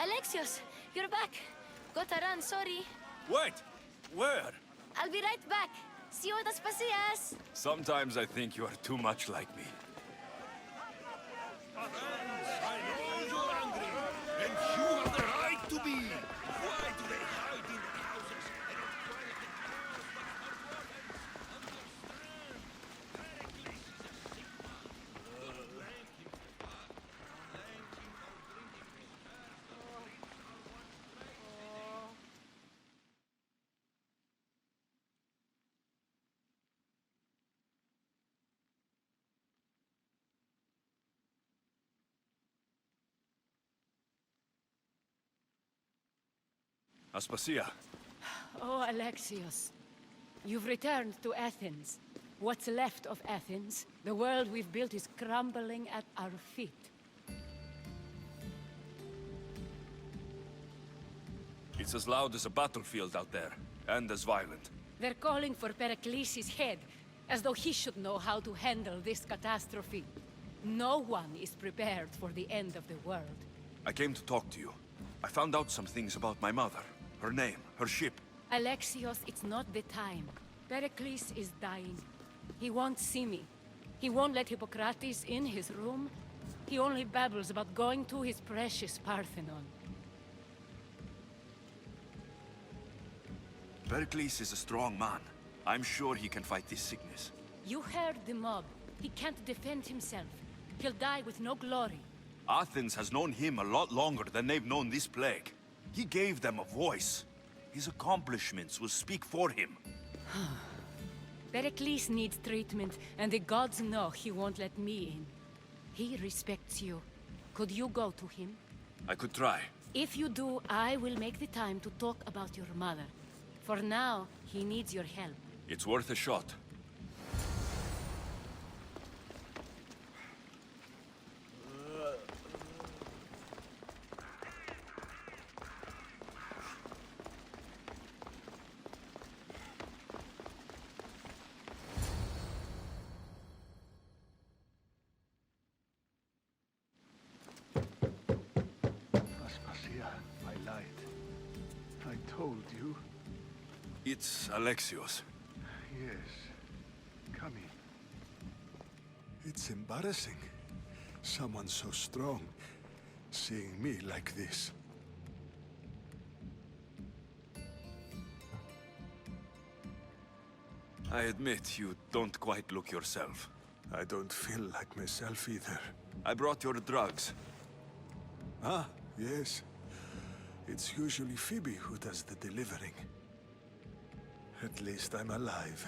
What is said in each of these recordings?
Alexios, you're back. Gotta run, sorry. Wait! Where? I'll be right back. See you at Aspasias. Sometimes I think you are too much like me. I know you're angry, and you have the right to be. Why do they hide in the houses and not quietly Aspasia. Oh, Alexios. You've returned to Athens. What's left of Athens, the world we've built is crumbling at our feet. It's as loud as a battlefield out there, and as violent. They're calling for Pericles' head, as though he should know how to handle this catastrophe. No one is prepared for the end of the world. I came to talk to you. I found out some things about my mother. Her name, her ship. Alexios, it's not the time. Pericles is dying. He won't see me. He won't let Hippocrates in his room. He only babbles about going to his precious Parthenon. Pericles is a strong man. I'm sure he can fight this sickness. You heard the mob. He can't defend himself. He'll die with no glory. Athens has known him a lot longer than they've known this plague. He gave them a voice. His accomplishments will speak for him. Pericles needs treatment, and the gods know he won't let me in. He respects you. Could you go to him? I could try. If you do, I will make the time to talk about your mother. For now, he needs your help. It's worth a shot. Aspasia, I lied. I told you. It's Alexios. Yes. Come in. It's embarrassing. Someone so strong, seeing me like this. I admit you don't quite look yourself. I don't feel like myself either. I brought your drugs. Ah, yes. It's usually Phoebe who does the delivering. At least I'm alive.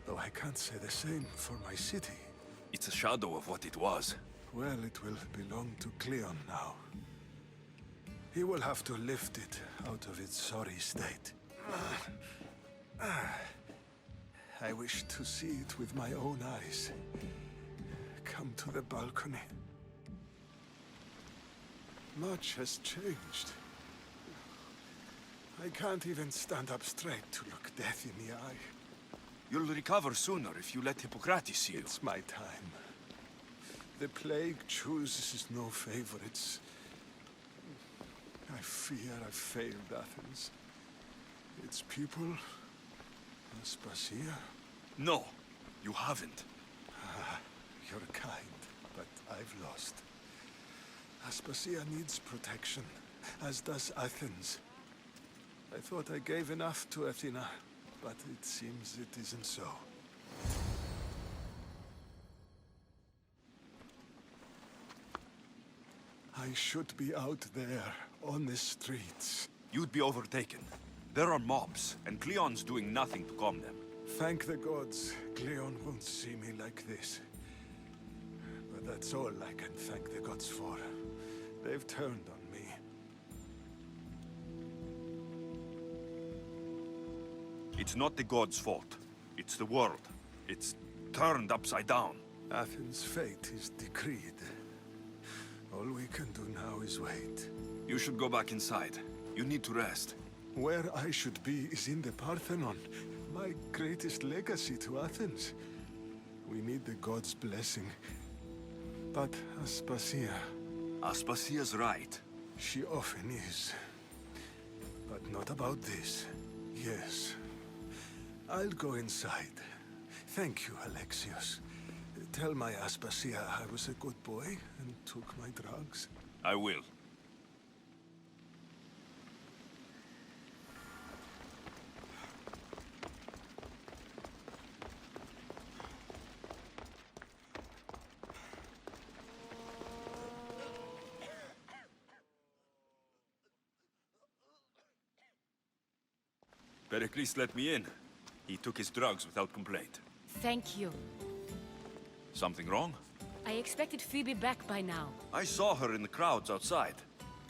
Though I can't say the same for my city. It's a shadow of what it was. Well, it will belong to Cleon now. He will have to lift it out of its sorry state. I wish to see it with my own eyes. Come to the balcony. Much has changed. I can't even stand up straight to look death in the eye. You'll recover sooner if you let Hippocrates see you. It's my time. The plague chooses no favorites. I fear I failed Athens. Its people... Aspasia? No, you haven't. You're kind, but I've lost. Aspasia needs protection, as does Athens. I thought I gave enough to Athena, but it seems it isn't so. I should be out there, on the streets. You'd be overtaken. There are mobs, and Cleon's doing nothing to calm them. Thank the gods, Cleon won't see me like this. But that's all I can thank the gods for. They've turned on me. It's not the gods' fault. It's the world. It's turned upside down. Athens' fate is decreed. All we can do now is wait. You should go back inside. You need to rest. Where I should be is in the Parthenon, my greatest legacy to Athens. We need the gods' blessing. But Aspasia... Aspasia's right. She often is. But not about this. Yes. I'll go inside. Thank you, Alexios. Tell my Aspasia I was a good boy and took my drugs. I will. Pericles let me in. He took his drugs without complaint. Thank you. Something wrong? I expected Phoebe back by now. I saw her in the crowds outside.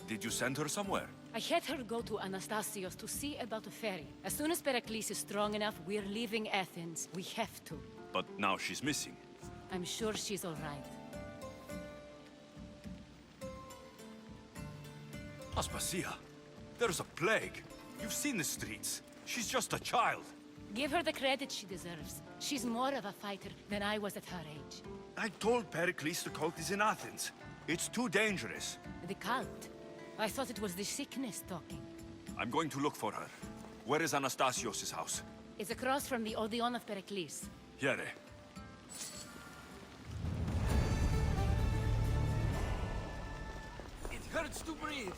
Did you send her somewhere? I had her go to Anastasios to see about a ferry. As soon as Pericles is strong enough, we're leaving Athens. We have to. But now she's missing. I'm sure she's all right. Aspasia, there's a plague. You've seen the streets. She's just a child. Give her the credit she deserves. She's more of a fighter than I was at her age. I told Pericles the cult is in Athens. It's too dangerous. The cult? I thought it was the sickness talking. I'm going to look for her. Where is Anastasios' house? It's across from the Odeon of Pericles. Here. It hurts to breathe.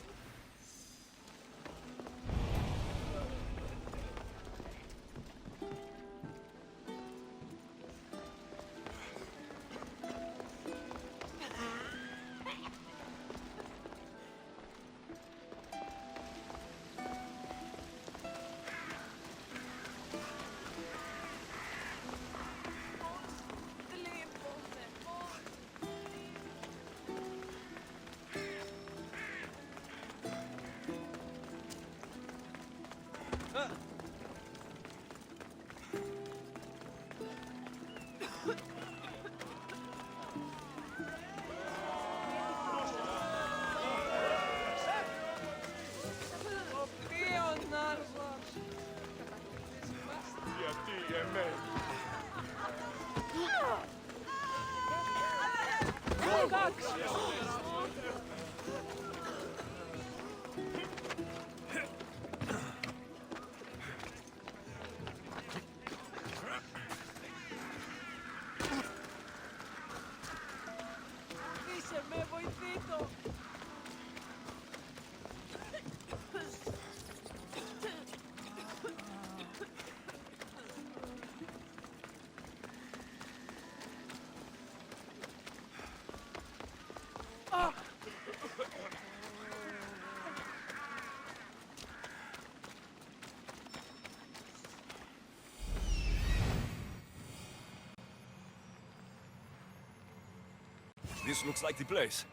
This looks like the place.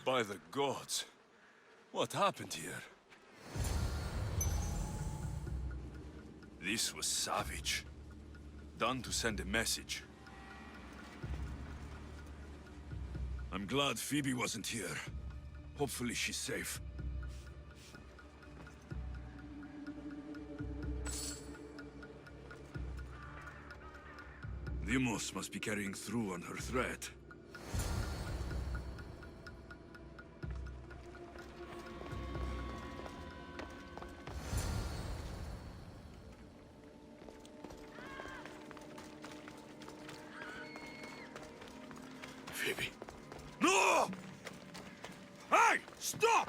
By the gods, what happened here? This was savage. Done to send a message. I'm glad Phoebe wasn't here. Hopefully she's safe. Demos must be carrying through on her threat. Phoebe. No! Hey! Stop!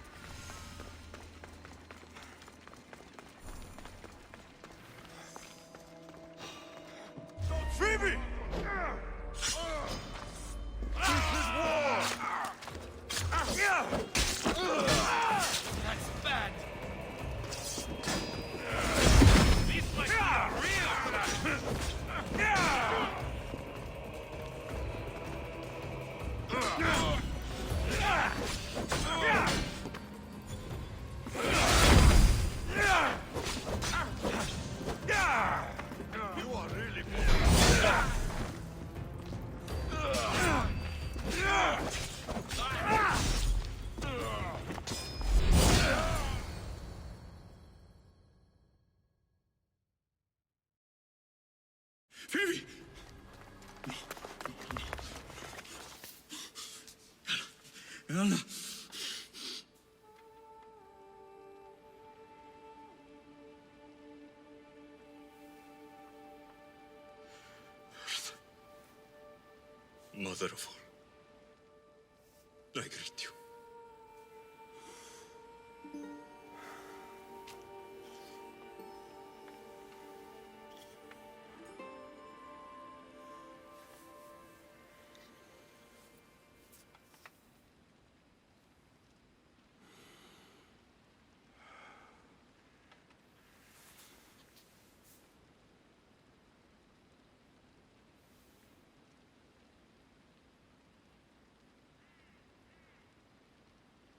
Phoebe! That's bad. This might be a real You are really Phoebe! Anna! Mother of all, I greet you.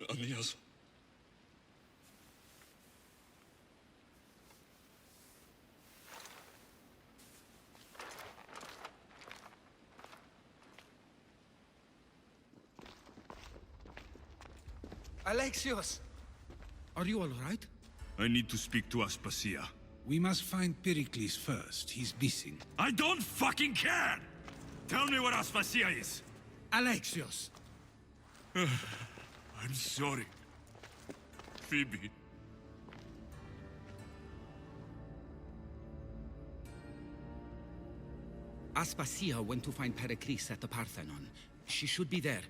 Amias. Alexios! Are you all right? I need to speak to Aspasia. We must find Pericles first. He's missing. I don't fucking care! Tell me where Aspasia is! Alexios! I'm sorry. Phoebe. Aspasia went to find Pericles at the Parthenon. She should be there.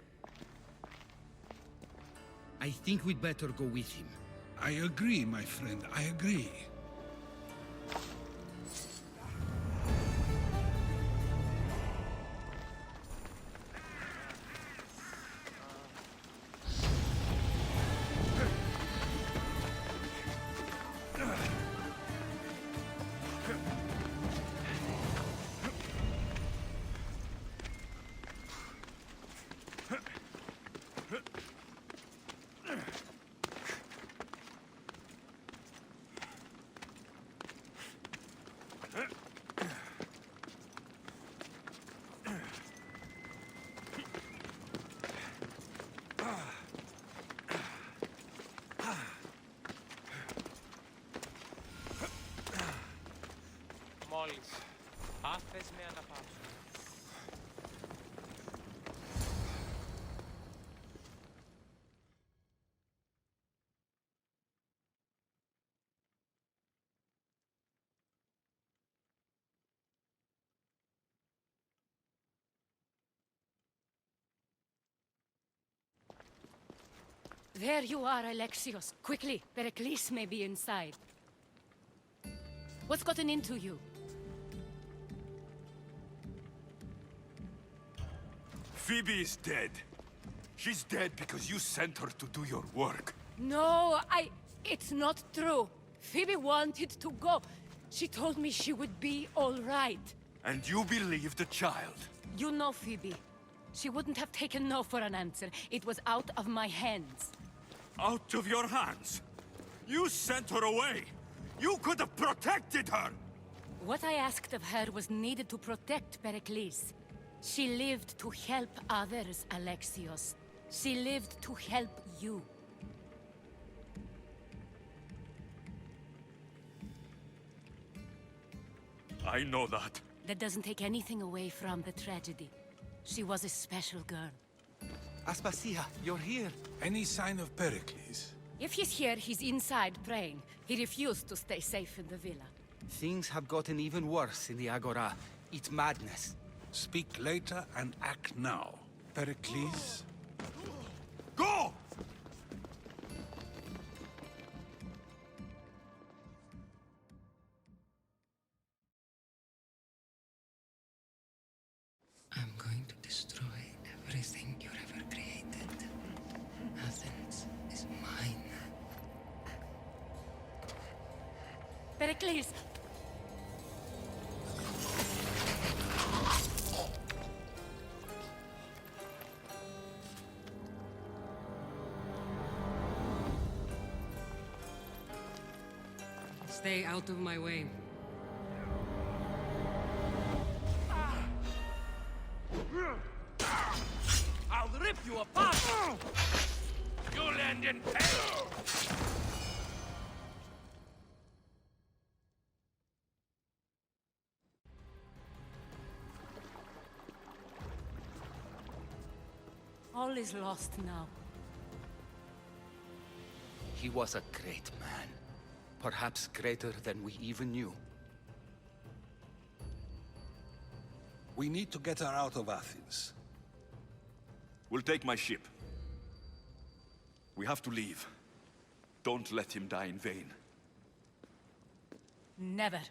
I think we'd better go with him. I agree, my friend. I agree. Μόλις. Άφες με αναπαύσου. There you are, Alexios. Quickly, Pericles may be inside. What's gotten into you? Phoebe is dead. She's dead because you sent her to do your work. No, it's not true. Phoebe wanted to go. She told me she would be all right. And you believe the child. You know Phoebe. She wouldn't have taken no for an answer. It was out of my hands. Out of your hands. You sent her away. You could have protected her. What I asked of her was needed to protect Pericles. She lived to help others, Alexios. She lived to help you. I know that. That doesn't take anything away from the tragedy. She was a special girl. Aspasia, you're here. Any sign of Pericles? If he's here, he's inside praying. He refused to stay safe in the villa. Things have gotten even worse in the Agora. It's madness. Speak later and act now. Pericles? Go! I'm going to destroy everything you've ever created. Athens is mine. Pericles! Stay out of my way. I'll rip you apart! You'll end in pain! All is lost now. He was a great man. Perhaps greater than we even knew. We need to get her out of Athens. We'll take my ship. We have to leave. Don't let him die in vain. Never.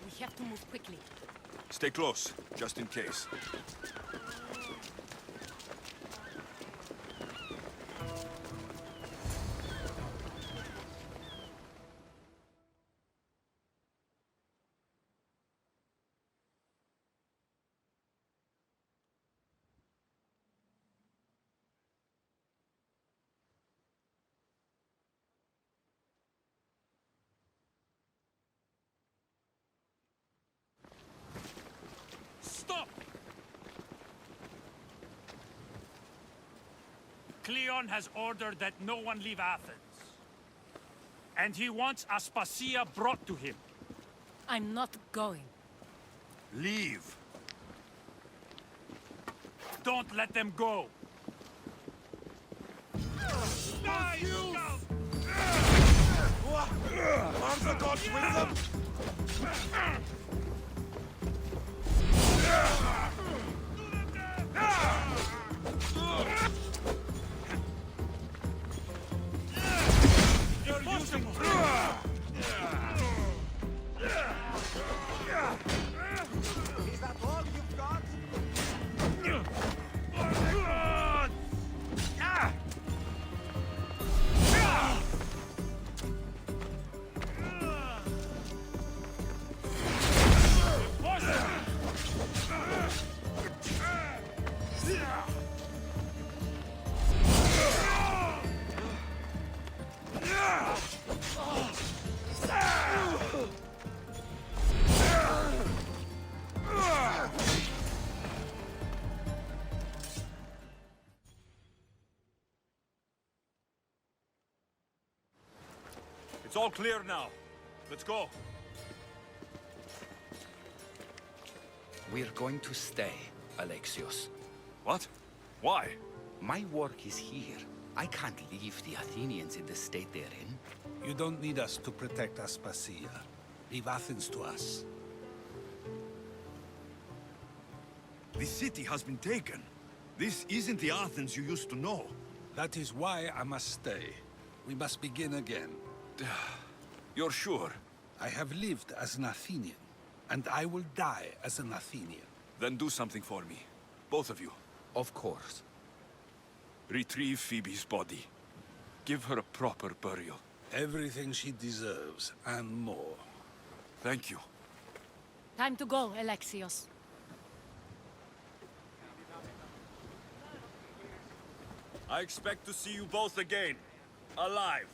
We have to move quickly. Stay close, just in case. Stop! Cleon has ordered that no one leave Athens. And he wants Aspasia brought to him. I'm not going. Leave! Don't let them go! Die, you scum! Are the gods with them? You're using... Is that all you've got? Yeah! It's all clear now. Let's go. We're going to stay, Alexios. What? Why? My work is here. I can't leave the Athenians in the state they're in. You don't need us to protect Aspasia. Leave Athens to us. The city has been taken. This isn't the Athens you used to know. That is why I must stay. We must begin again. You're sure? I have lived as an Athenian, and I will die as an Athenian. Then do something for me. Both of you. Of course. Retrieve Phoebe's body. Give her a proper burial. Everything she deserves, and more. Thank you. Time to go, Alexios. I expect to see you both again. Alive.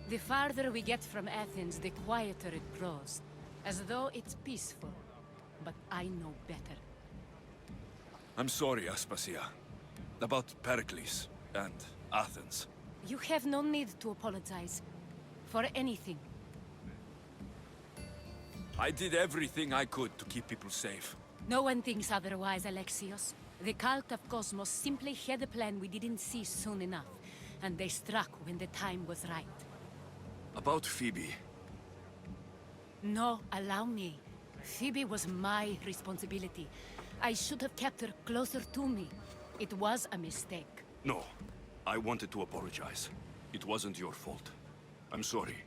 The farther we get from Athens, the quieter it grows. As though it's peaceful. But I know better. I'm sorry, Aspasia. About Pericles and Athens. You have no need to apologize. For anything. I did everything I could to keep people safe. No one thinks otherwise, Alexios. The cult of Cosmos simply had a plan we didn't see soon enough. And they struck when the time was right. About Phoebe. No, allow me. Phoebe was my responsibility. I should have kept her closer to me. It was a mistake. No. I wanted to apologize. It wasn't your fault. I'm sorry.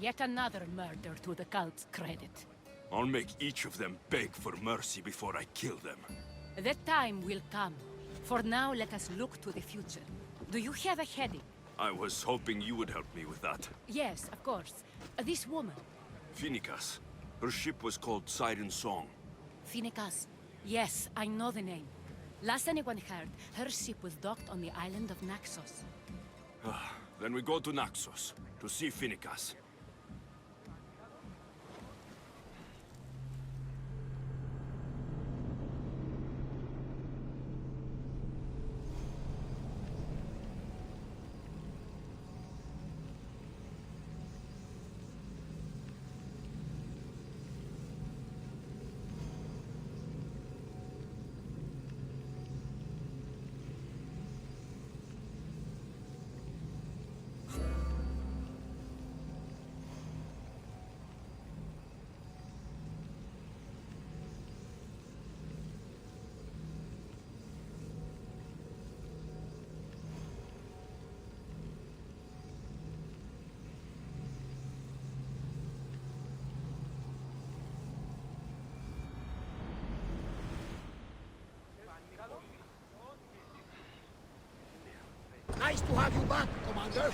Yet another murder to the cult's credit. I'll make each of them beg for mercy before I kill them. That time will come. For now, let us look to the future. Do you have a heading? I was hoping you would help me with that. Yes, of course. This woman. Phoenicas. Her ship was called Siren Song. Phoenicas. Yes, I know the name. Last anyone heard, her ship was docked on the island of Naxos. Then we go to Naxos, to see Phoenicas. Nice to have you back, Commander.